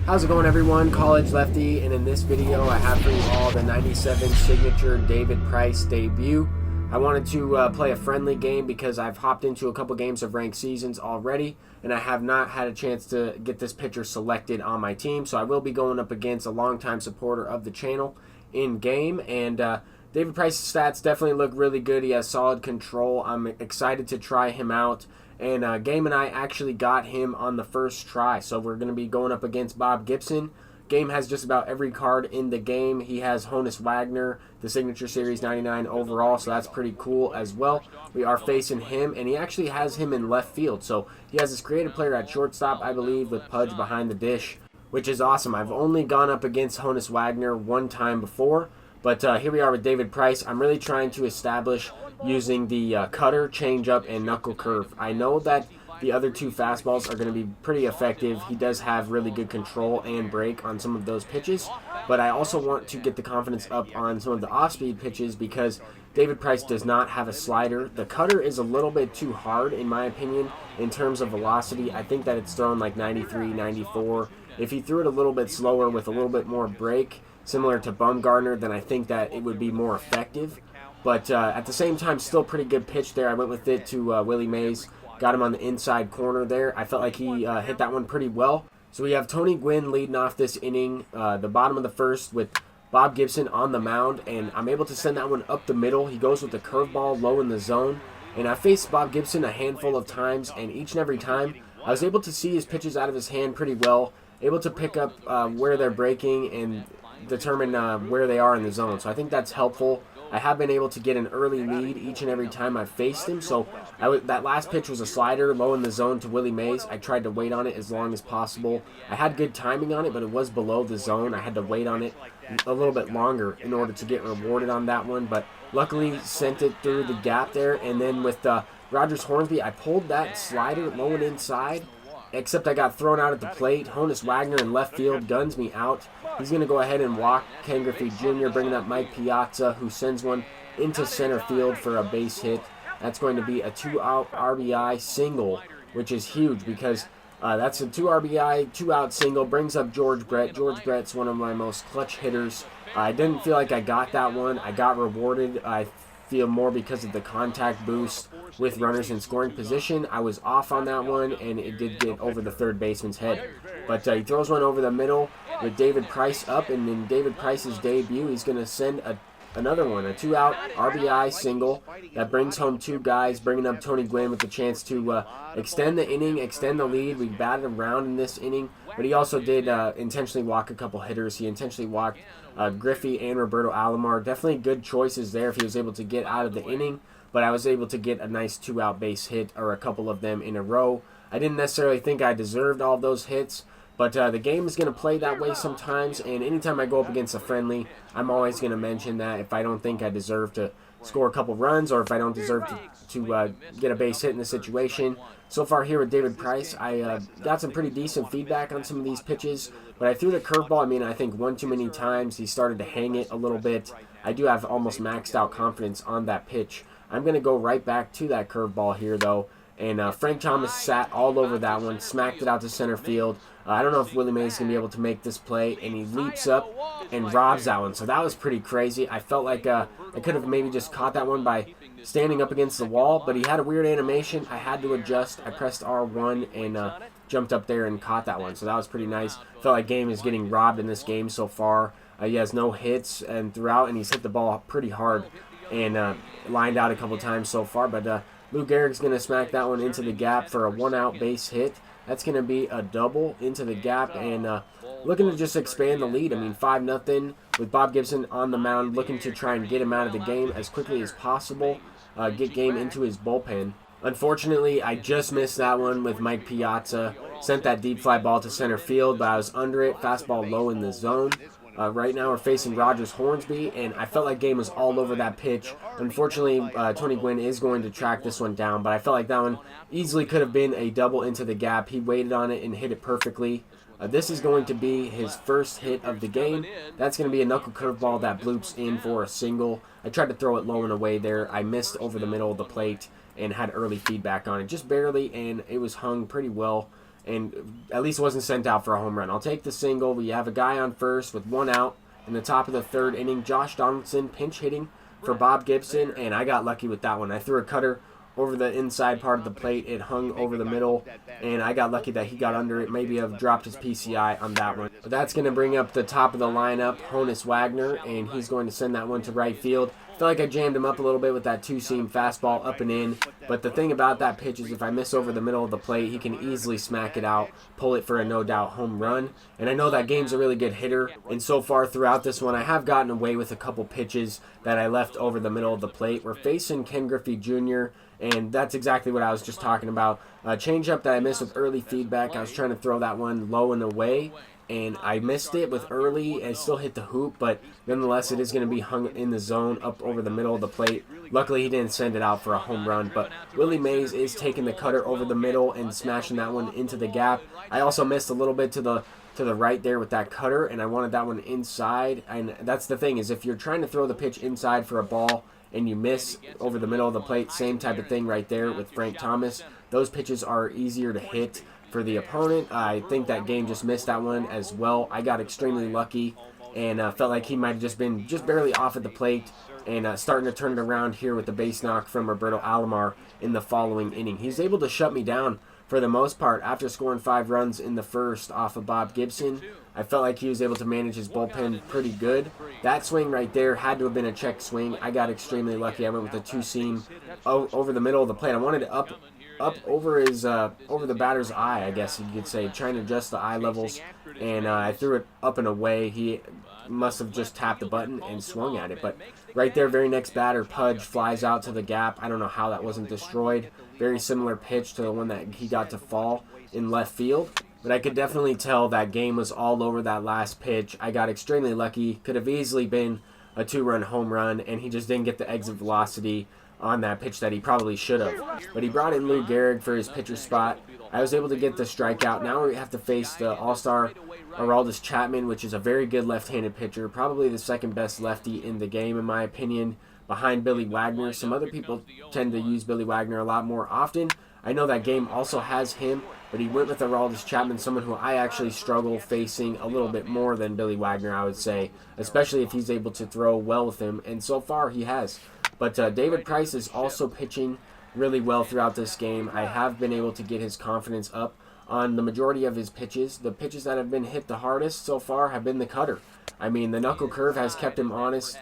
How's it going, everyone? College Lefty, and in this video I have for you all the 97 signature David Price debut. I wanted to play a friendly game because I've hopped into a couple games of ranked seasons already, and I have not had a chance to get this pitcher selected on my team, so I will be going up against a longtime supporter of the channel in game. And David Price's stats definitely look really good. He has solid control. I'm excited to try him out. And Game and I actually got him on the first try. So we're going to be going up against Bob Gibson. Game has just about every card in the game. He has Honus Wagner, the Signature Series 99 overall, so that's pretty cool as well. We are facing him, and he actually has him in left field. So he has this creative player at shortstop, I believe, with Pudge behind the dish, which is awesome. I've only gone up against Honus Wagner one time before, but here we are with David Price. I'm really trying to establish using the cutter, changeup, and knuckle curve. I know that the other two fastballs are going to be pretty effective. He does have really good control and break on some of those pitches, but I also want to get the confidence up on some of the off-speed pitches because David Price does not have a slider. The cutter is a little bit too hard, in my opinion, in terms of velocity. I think that it's thrown like 93, 94. If he threw it a little bit slower with a little bit more break, similar to Bumgarner, then I think that it would be more effective. But at the same time, still pretty good pitch there. I went with it to Willie Mays. Got him on the inside corner there. I felt like he hit that one pretty well. So we have Tony Gwynn leading off this inning, the bottom of the first, with Bob Gibson on the mound. And I'm able to send that one up the middle. He goes with the curveball low in the zone. And I faced Bob Gibson a handful of times, and each and every time I was able to see his pitches out of his hand pretty well. Able to pick up where they're breaking and determine where they are in the zone. So I think that's helpful. I have been able to get an early lead each and every time I've faced him. So that last pitch was a slider low in the zone to Willie Mays. I tried to wait on it as long as possible. I had good timing on it, but it was below the zone. I had to wait on it a little bit longer in order to get rewarded on that one. But luckily sent it through the gap there. And then with Rogers Hornsby, I pulled that slider low and inside, except I got thrown out at the plate. Honus Wagner in left field guns me out. He's going to go ahead and walk Ken Griffey Jr., bringing up Mike Piazza, who sends one into center field for a base hit. That's going to be a 2-out RBI single, which is huge because that's a 2 RBI, 2-out single, brings up George Brett. George Brett's one of my most clutch hitters. I didn't feel like I got that one. I got rewarded. I feel more because of the contact boost with runners in scoring position. I was off on that one, and it did get over the third baseman's head. But he throws one over the middle with David Price up, and in David Price's debut, he's going to send another one, a 2-out RBI single that brings home 2 guys, bringing up Tony Gwynn with the chance to extend the inning, extend the lead. We batted around in this inning, but he also did intentionally walk a couple hitters. He intentionally walked Griffey and Roberto Alomar. Definitely good choices there if he was able to get out of the inning, but I was able to get a nice 2-out base hit, or a couple of them in a row. I didn't necessarily think I deserved all those hits, but the game is going to play that way sometimes, and anytime I go up against a friendly, I'm always going to mention that if I don't think I deserve to score a couple runs, or if I don't deserve to get a base hit in the situation. So far here with David Price, I got some pretty decent feedback on some of these pitches, but I threw the curveball, I think one too many times. He started to hang it a little bit. I do have almost maxed out confidence on that pitch. I'm going to go right back to that curveball here, though. And Frank Thomas sat all over that one, smacked it out to center field. I don't know if Willie Mays is going to be able to make this play, and he leaps up and robs that one. So that was pretty crazy. I felt like I could have maybe just caught that one by standing up against the wall, but he had a weird animation. I had to adjust. I pressed R1 and jumped up there and caught that one. So that was pretty nice. Felt like Game is getting robbed in this game so far. He has no hits and throughout, and he's hit the ball pretty hard and lined out a couple times so far. But Lou Gehrig's going to smack that one into the gap for a 1-out base hit. That's going to be a double into the gap, and looking to just expand the lead. 5-0 with Bob Gibson on the mound, looking to try and get him out of the game as quickly as possible, get Game into his bullpen. Unfortunately, I just missed that one with Mike Piazza. Sent that deep fly ball to center field, but I was under it, fastball low in the zone. Right now we're facing Rogers Hornsby, and I felt like Game was all over that pitch. Unfortunately, Tony Gwynn is going to track this one down, but I felt like that one easily could have been a double into the gap. He waited on it and hit it perfectly. This is going to be his first hit of the game. That's going to be a knuckle curveball that bloops in for a single. I tried to throw it low and away there. I missed over the middle of the plate and had early feedback on it, just barely, and it was hung pretty well. and at least wasn't sent out for a home run. I'll take the single. We have a guy on first with 1 out in the top of the 3rd inning. Josh Donaldson pinch hitting for Bob Gibson, and I got lucky with that one. I threw a cutter over the inside part of the plate. It hung over the middle, and I got lucky that he got under it. Maybe have dropped his PCI on that one. But that's going to bring up the top of the lineup, Honus Wagner, and he's going to send that one to right field. I feel like I jammed him up a little bit with that 2-seam fastball up and in, but the thing about that pitch is if I miss over the middle of the plate, he can easily smack it out, pull it for a no-doubt home run. And I know that Game's a really good hitter, and so far throughout this one, I have gotten away with a couple pitches that I left over the middle of the plate. We're facing Ken Griffey Jr., and that's exactly what I was just talking about. A changeup that I missed with early feedback. I was trying to throw that one low and away, and I missed it with early and still hit the hoop, but nonetheless it is going to be hung in the zone up over the middle of the plate. Luckily he didn't send it out for a home run, but Willie Mays is taking the cutter over the middle and smashing that one into the gap. I also missed a little bit to the right there with that cutter, and I wanted that one inside. And that's the thing, is if you're trying to throw the pitch inside for a ball and you miss over the middle of the plate, same type of thing right there with Frank Thomas. Those pitches are easier to hit for the opponent. I think that Game just missed that one as well. I got extremely lucky and felt like he might have just been just barely off at the plate, and starting to turn it around here with the base knock from Roberto Alomar in the following inning. He's able to shut me down for the most part after scoring 5 runs in the first off of Bob Gibson. I felt like he was able to manage his bullpen pretty good. That swing right there had to have been a check swing. I got extremely lucky. I went with a 2-seam over the middle of the plate. I wanted it up over his over the batter's eye, I guess you could say, trying to adjust the eye levels, and I threw it up and away. He must have just tapped the button and swung at it, but right there, very next batter, Pudge flies out to the gap. I don't know how that wasn't destroyed. Very similar pitch to the one that he got to fall in left field, but I could definitely tell that Game was all over that last pitch. I got extremely lucky. Could have easily been a 2-run home run, and he just didn't get the exit velocity on that pitch that he probably should have. But he brought in Lou Gehrig for his pitcher spot. I was able to get the strikeout. Now we have to face the all-star Aroldis Chapman, which is a very good left-handed pitcher, probably the second best lefty in the game in my opinion, behind Billy Wagner. Some other people tend to use Billy Wagner a lot more often. I know that Game also has him, but he went with Aroldis Chapman, someone who I actually struggle facing a little bit more than Billy Wagner, I would say, especially if he's able to throw well with him, and so far he has. But David Price is also pitching really well throughout this game. I have been able to get his confidence up on the majority of his pitches. The pitches that have been hit the hardest so far have been the cutter. I mean, the knuckle curve has kept him honest,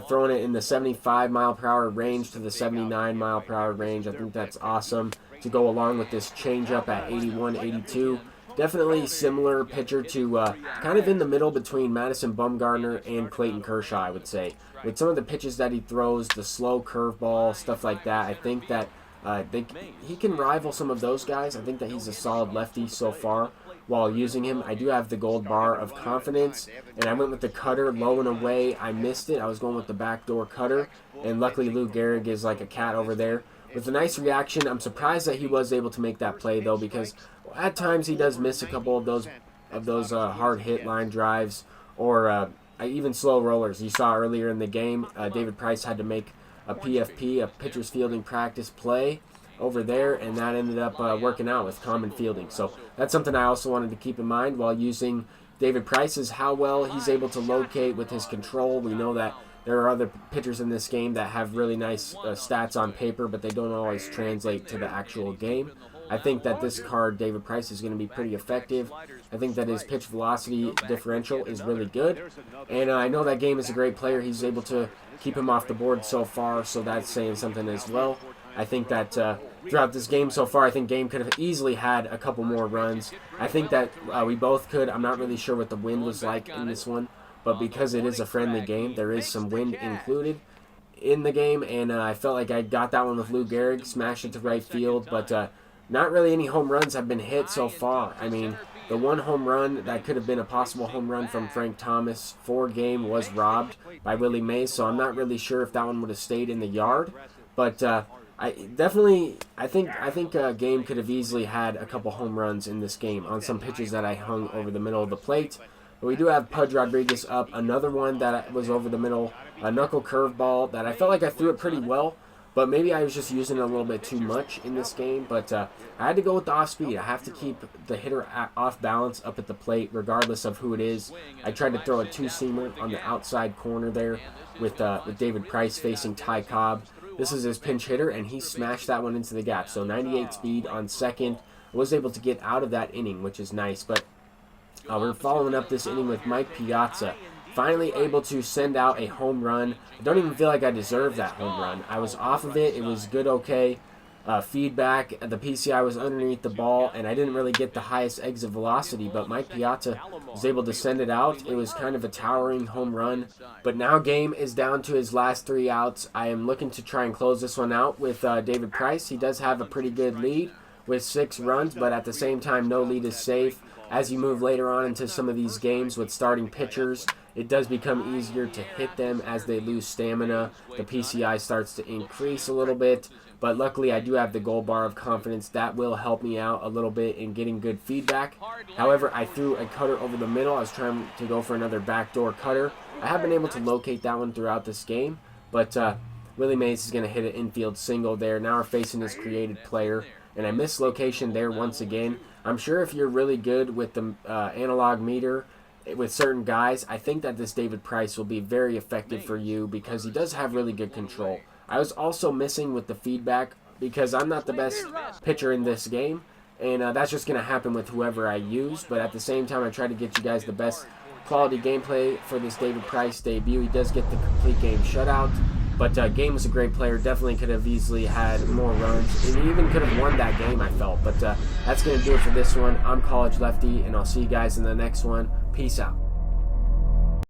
throwing it in the 75-mile-per-hour range to the 79-mile-per-hour range. I think that's awesome to go along with this changeup at 81, 82. Definitely similar pitcher to kind of in the middle between Madison Bumgarner and Clayton Kershaw, I would say. With some of the pitches that he throws, the slow curveball, stuff like that, I think that he can rival some of those guys. I think that he's a solid lefty so far. While using him, I do have the gold bar of confidence, and I went with the cutter low and away. I missed it. I was going with the backdoor cutter, and luckily Lou Gehrig is like a cat over there. With a nice reaction, I'm surprised that he was able to make that play, though, because at times he does miss a couple of those hard hit line drives or even slow rollers. You saw earlier in the game, David Price had to make a PFP, a pitcher's fielding practice play over there, and that ended up working out with common fielding. So that's something I also wanted to keep in mind while using David Price, is how well he's able to locate with his control. We know that there are other pitchers in this game that have really nice stats on paper, but they don't always translate to the actual game. I think that this card, David Price, is going to be pretty effective. I think that his pitch velocity differential is really good. And I know that Game is a great player. He's able to keep him off the board so far, so that's saying something as well. I think that throughout this game so far, I think Game could have easily had a couple more runs. I think that we both could. I'm not really sure what the wind was like in this one, but because it is a friendly game, there is some wind included in the game, and I felt like I got that one with Lou Gehrig, smashed it to right field, but not really any home runs have been hit so far. I mean, the one home run that could have been a possible home run from Frank Thomas for Game was robbed by Willie Mays, so I'm not really sure if that one would have stayed in the yard, but I think Game could have easily had a couple home runs in this game on some pitches that I hung over the middle of the plate. But we do have Pudge Rodriguez up, another one that was over the middle, a knuckle curveball that I felt like I threw it pretty well But maybe I was just using it a little bit too much in this game. But I had to go with the off speed. I have to keep the hitter off balance up at the plate regardless of who it is. I tried to throw a two-seamer on the outside corner there with David Price facing Ty Cobb. This is his pinch hitter, and he smashed that one into the gap. So 98 speed on second. I was able to get out of that inning, which is nice. But we're following up this inning with Mike Piazza. Finally able to send out a home run. I don't even feel like I deserved that home run. I was off of it. It was good, okay. Feedback. The PCI was underneath the ball, and I didn't really get the highest exit velocity, but Mike Piazza was able to send it out. It was kind of a towering home run. But now game is down to his last 3 outs. I am looking to try and close this one out with David Price. He does have a pretty good lead with 6 runs, but at the same time, no lead is safe. As you move later on into some of these games with starting pitchers, it does become easier to hit them as they lose stamina. The PCI starts to increase a little bit, but luckily I do have the gold bar of confidence. That will help me out a little bit in getting good feedback. However, I threw a cutter over the middle. I was trying to go for another backdoor cutter. I have been able to locate that one throughout this game, but Willie Mays is going to hit an infield single there. Now we're facing this created player, and I missed location there once again. I'm sure if you're really good with the analog meter with certain guys, I think that this David Price will be very effective for you because he does have really good control. I was also missing with the feedback because I'm not the best pitcher in this game, and that's just going to happen with whoever I use. But at the same time, I try to get you guys the best quality gameplay for this David Price debut. He does get the complete game shutout. But Game was a great player. Definitely could have easily had more runs. And he even could have won that game, I felt. But that's going to do it for this one. I'm College Lefty, and I'll see you guys in the next one. Peace out.